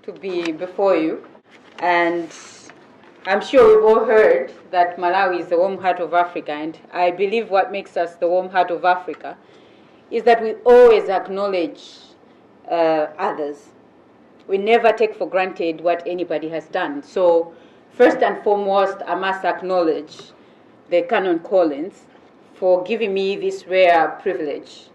to be before you. And I'm sure we've all heard that Malawi is the warm heart of Africa. And I believe what makes us the warm heart of Africa is that we always acknowledge others. We never take for granted what anybody has done. So first and foremost, I must acknowledge the Canon Collins for giving me this rare privilege.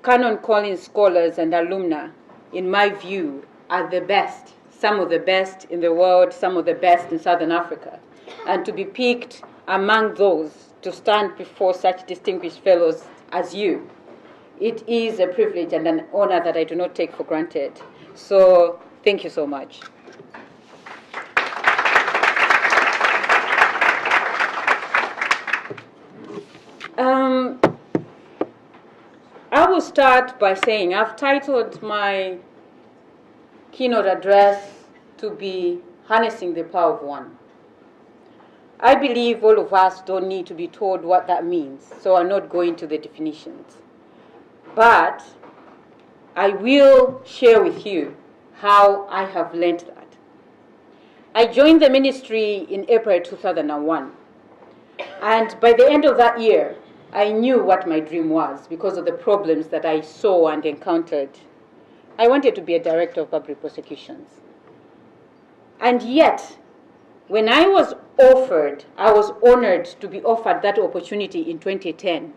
Canon Collins scholars and alumna, in my view, are the best, some of the best in the world, some of the best in Southern Africa. And to be picked among those to stand before such distinguished fellows as you, it is a privilege and an honor that I do not take for granted. So thank you so much. I will start by saying I've titled my keynote address to be Harnessing the Power of One. I believe all of us don't need to be told what that means, so I'm not going to the definitions. But I will share with you how I have learned that. I joined the ministry in April 2001. And by the end of that year, I knew what my dream was because of the problems that I saw and encountered. I wanted to be a director of public prosecutions. And yet, when I was honored to be offered that opportunity in 2010.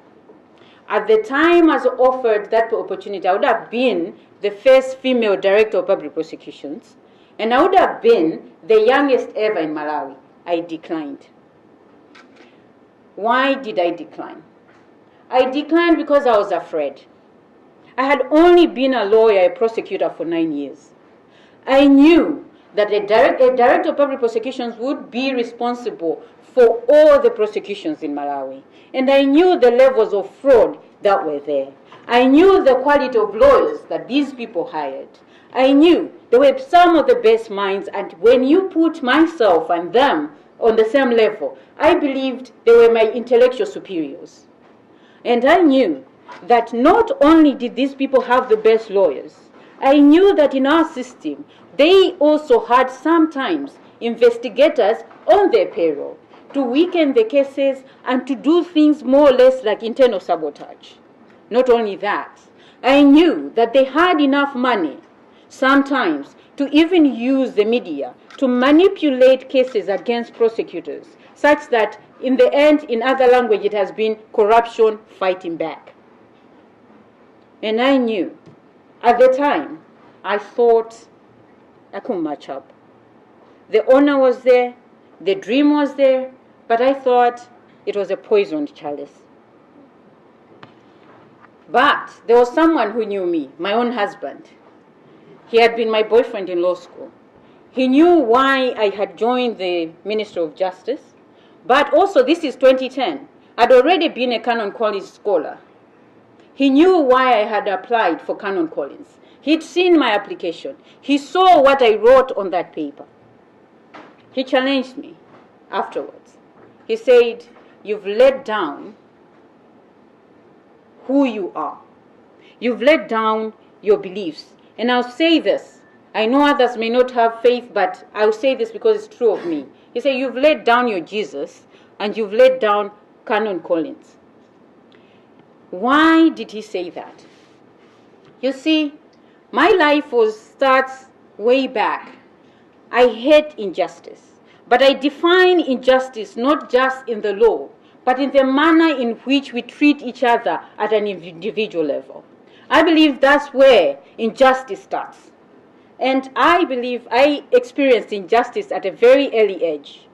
At the time I was offered that opportunity, I would have been the first female director of public prosecutions, and I would have been the youngest ever in Malawi. I declined. Why did I decline? I declined because I was afraid. I had only been a lawyer, a prosecutor for 9 years. I knew that a director of public prosecutions would be responsible for all the prosecutions in Malawi. And I knew the levels of fraud that were there. I knew the quality of lawyers that these people hired. I knew there were some of the best minds, and when you put myself and them on the same level, I believed they were my intellectual superiors. And I knew that not only did these people have the best lawyers, I knew that in our system, they also had sometimes investigators on their payroll to weaken the cases and to do things more or less like internal sabotage. Not only that, I knew that they had enough money sometimes to even use the media to manipulate cases against prosecutors, such that in the end, in other language, it has been corruption fighting back. And I knew, at the time, I thought I couldn't match up. The honor was there, the dream was there, but I thought it was a poisoned chalice. But there was someone who knew me, my own husband. He had been my boyfriend in law school. He knew why I had joined the Ministry of Justice, but also this is 2010. I'd already been a Canon Collins scholar. He knew why I had applied for Canon Collins. He'd seen my application. He saw what I wrote on that paper. He challenged me afterwards. He said, "You've let down who you are. You've let down your beliefs." And I'll say this. I know others may not have faith, but I'll say this because it's true of me. He said, "You've let down your Jesus and you've let down Canon Collins." Why did he say that? You see, my life starts way back. I hate injustice, but I define injustice not just in the law, but in the manner in which we treat each other at an individual level. I believe that's where injustice starts. And I believe I experienced injustice at a very early age.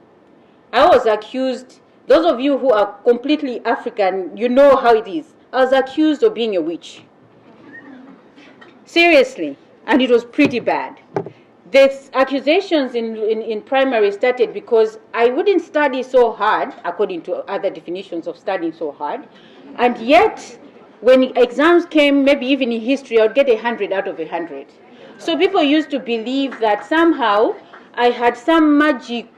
I was accused, those of you who are completely African, you know how it is. I was accused of being a witch. Seriously, and it was pretty bad. These accusations in primary started because I wouldn't study so hard, according to other definitions of studying so hard, and yet when exams came, maybe even in history, I would get 100 out of 100. So people used to believe that somehow I had some magic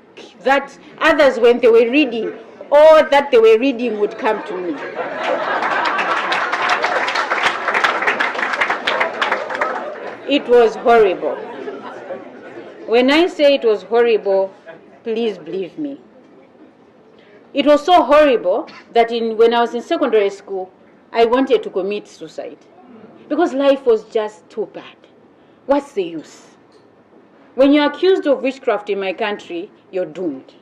that others, when they were reading, all that they were reading would come to me. It was horrible. When I say it was horrible, please believe me. It was so horrible that when I was in secondary school, I wanted to commit suicide. Because life was just too bad. What's the use? When you're accused of witchcraft in my country, you're doomed.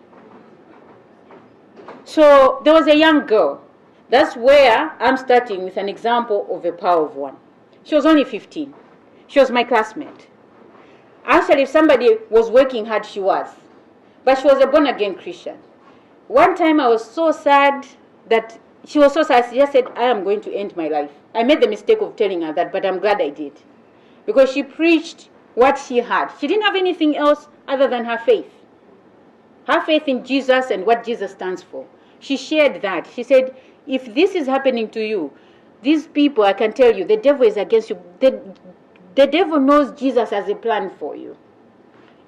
So there was a young girl. That's where I'm starting with an example of the power of one. She was only 15. She was my classmate. Actually, if somebody was working hard, she was. But she was a born-again Christian. One time I was so sad that she was so sad, she just said, I am going to end my life. I made the mistake of telling her that, but I'm glad I did. Because she preached what she had. She didn't have anything else other than her faith. Her faith in Jesus and what Jesus stands for. She shared that. She said, if this is happening to you, these people, I can tell you, the devil is against you. The devil knows Jesus has a plan for you.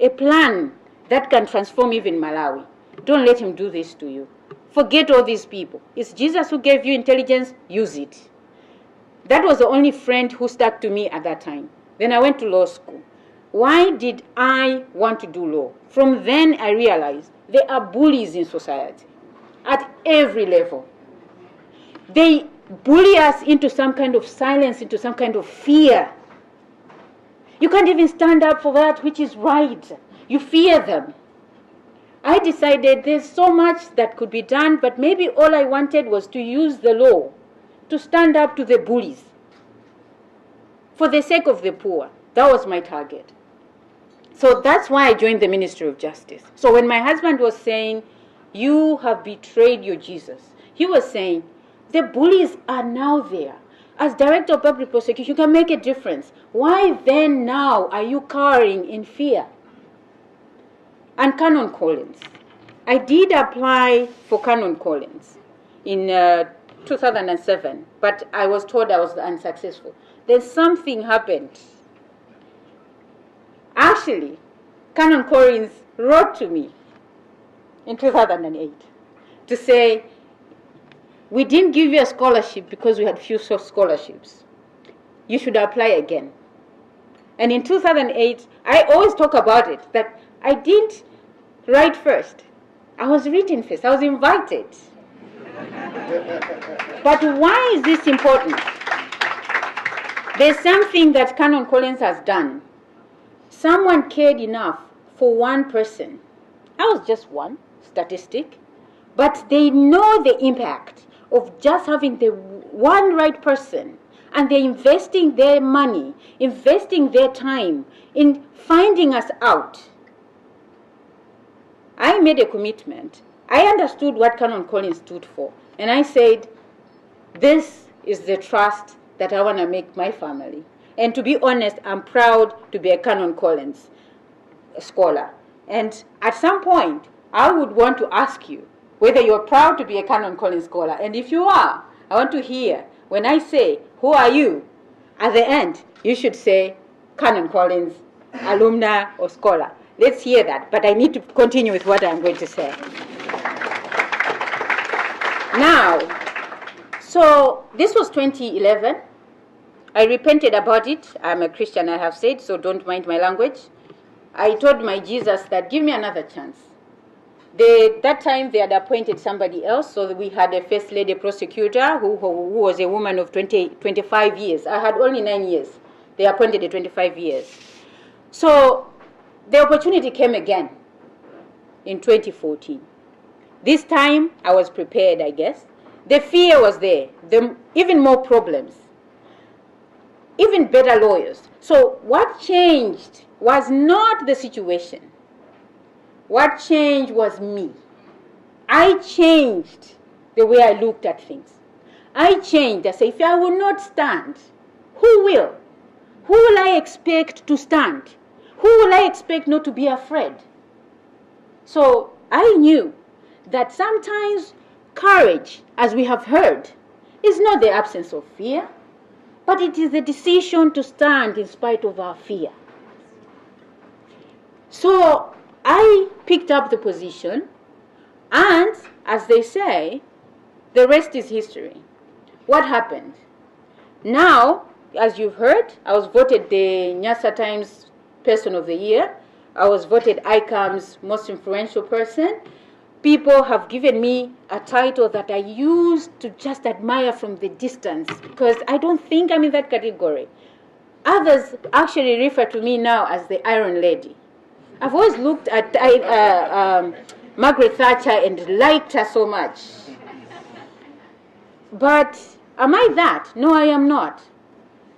A plan that can transform even Malawi. Don't let him do this to you. Forget all these people. It's Jesus who gave you intelligence. Use it. That was the only friend who stuck to me at that time. Then I went to law school. Why did I want to do law? From then I realized there are bullies in society at every level. They bully us into some kind of silence, into some kind of fear. You can't even stand up for that which is right. You fear them. I decided there's so much that could be done, but maybe all I wanted was to use the law to stand up to the bullies for the sake of the poor. That was my target. So that's why I joined the Ministry of Justice. So when my husband was saying, you have betrayed your Jesus, he was saying, the bullies are now there. As Director of Public Prosecution, you can make a difference. Why then now are you cowering in fear? And Canon Collins. I did apply for Canon Collins in 2007, but I was told I was unsuccessful. Then something happened. Actually, Canon Collins wrote to me in 2008 to say, we didn't give you a scholarship because we had few scholarships. You should apply again. And in 2008, I always talk about it, that I didn't write first. I was written first. I was invited. But why is this important? There's something that Canon Collins has done. Someone cared enough for one person. I was just one statistic. But they know the impact of just having the one right person. And they're investing their money, investing their time in finding us out. I made a commitment. I understood what Canon Collins stood for. And I said, this is the trust that I want to make my family. And to be honest, I'm proud to be a Canon Collins scholar. And at some point, I would want to ask you whether you're proud to be a Canon Collins scholar. And if you are, I want to hear, when I say, who are you? At the end, you should say, Canon Collins, alumna or scholar. Let's hear that, but I need to continue with what I'm going to say. Now, so this was 2011. I repented about it. I'm a Christian, I have said, so don't mind my language. I told my Jesus that give me another chance. That time they had appointed somebody else, so we had a first lady prosecutor who was a woman of 25 years. I had only 9 years. They appointed a 25 years. So the opportunity came again in 2014. This time I was prepared, I guess. The fear was there, even more problems, even better lawyers. So what changed was not the situation. What changed was me. I changed the way I looked at things. I changed. I said, if I will not stand, who will? Who will I expect to stand? Who will I expect not to be afraid? So I knew that sometimes courage, as we have heard, is not the absence of fear, but it is the decision to stand in spite of our fear. So I picked up the position, and as they say, the rest is history. What happened? Now, as you've heard, I was voted the Nyasa Times Person of the Year. I was voted ICAM's most influential person. People have given me a title that I used to just admire from the distance because I don't think I'm in that category. Others actually refer to me now as the Iron Lady. I've always looked at Margaret Thatcher and liked her so much. But am I that? No, I am not.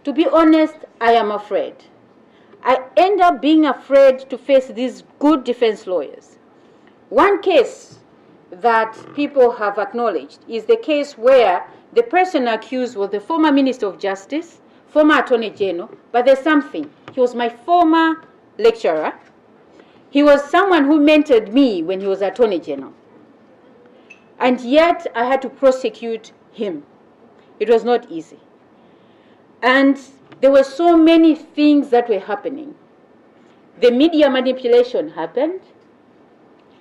To be honest, I am afraid. I end up being afraid to face these good defense lawyers. One case that people have acknowledged is the case where the person accused was the former Minister of Justice, former Attorney General, but there's something. He was my former lecturer. He was someone who mentored me when he was Attorney General. And yet I had to prosecute him. It was not easy. And there were so many things that were happening. The media manipulation happened.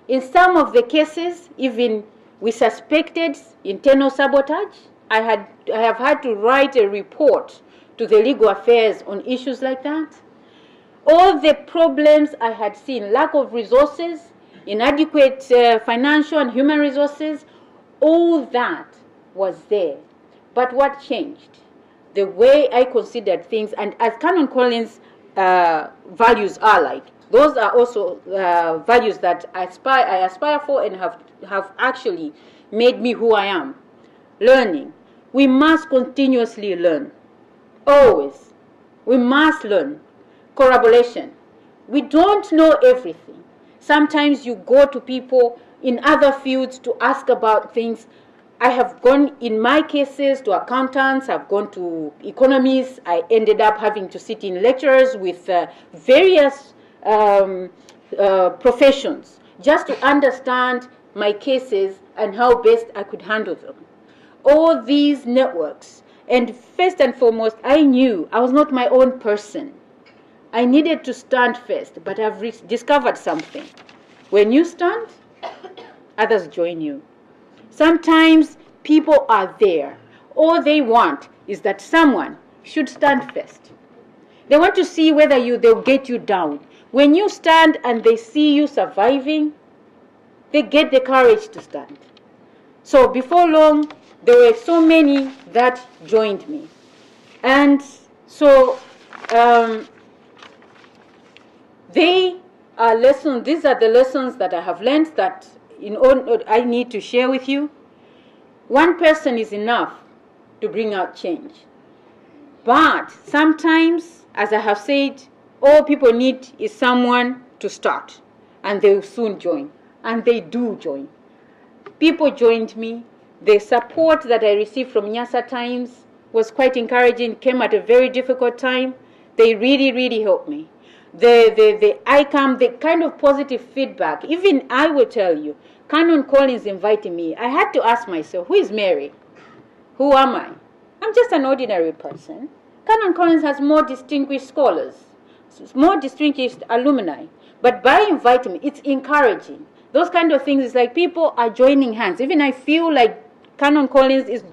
In some of the cases, even we suspected internal sabotage. I have had to write a report to the legal affairs on issues like that. All the problems I had seen, lack of resources, inadequate financial and human resources, all that was there. But what changed? The way I considered things, and as Canon Collins values are like, those are also values that I aspire for and have actually made me who I am. Learning. We must continuously learn. Always. We must learn. Corroboration. We don't know everything. Sometimes you go to people in other fields to ask about things. I have gone, in my cases, to accountants, I've gone to economists. I ended up having to sit in lectures with various professions just to understand my cases and how best I could handle them. All these networks, and first and foremost, I knew I was not my own person. I needed to stand first, but I've discovered something. When you stand, others join you. Sometimes people are there. All they want is that someone should stand first. They want to see whether they'll get you down. When you stand and they see you surviving, they get the courage to stand. So before long, there were so many that joined me. And so these are the lessons that I have learned that I need to share with you. One person is enough to bring out change. But sometimes, as I have said, all people need is someone to start, and they will soon join. And they do join. People joined me. The support that I received from Nyasa Times was quite encouraging, came at a very difficult time. They really, really helped me. The ICAM, the kind of positive feedback, even I will tell you, Canon Collins invited me. I had to ask myself, who is Mary? Who am I? I'm just an ordinary person. Canon Collins has more distinguished scholars, more distinguished alumni. But by inviting me, it's encouraging. Those kind of things, it's like people are joining hands. Even I feel like Canon Collins is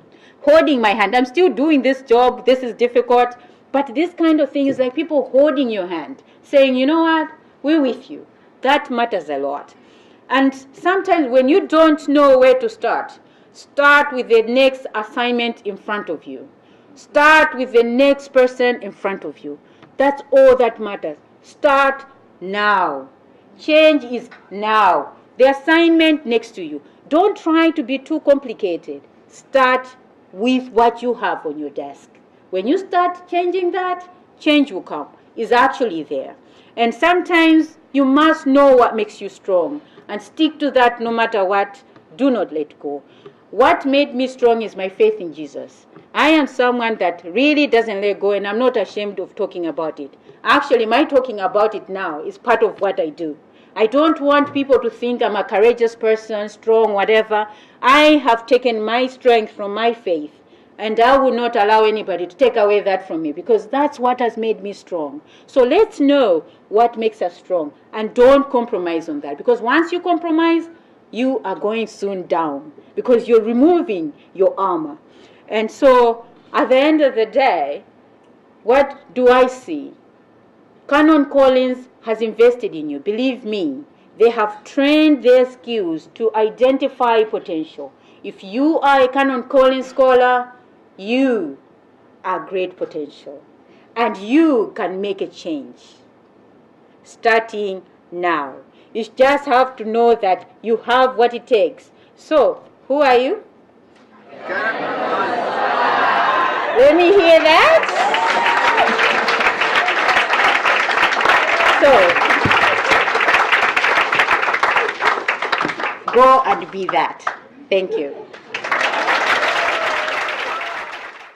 holding my hand. I'm still doing this job. This is difficult. But this kind of thing is like people holding your hand, saying, you know what, we're with you. That matters a lot. And sometimes when you don't know where to start with the next assignment in front of you. Start with the next person in front of you. That's all that matters. Start now. Change is now. The assignment next to you. Don't try to be too complicated. Start with what you have on your desk. When you start changing that, change will come. It's actually there. And sometimes you must know what makes you strong and stick to that no matter what. Do not let go. What made me strong is my faith in Jesus. I am someone that really doesn't let go, and I'm not ashamed of talking about it. Actually, my talking about it now is part of what I do. I don't want people to think I'm a courageous person, strong, whatever. I have taken my strength from my faith, and I will not allow anybody to take away that from me, because that's what has made me strong. So let's know what makes us strong, and don't compromise on that, because once you compromise, you are going soon down, because you're removing your armor. And so at the end of the day, what do I see? Canon Collins has invested in you. Believe me, they have trained their skills to identify potential. If you are a Canon Collins scholar, you are great potential. And you can make a change starting now. You just have to know that you have what it takes. So, who are you? Let me hear that. So, go and be that. Thank you.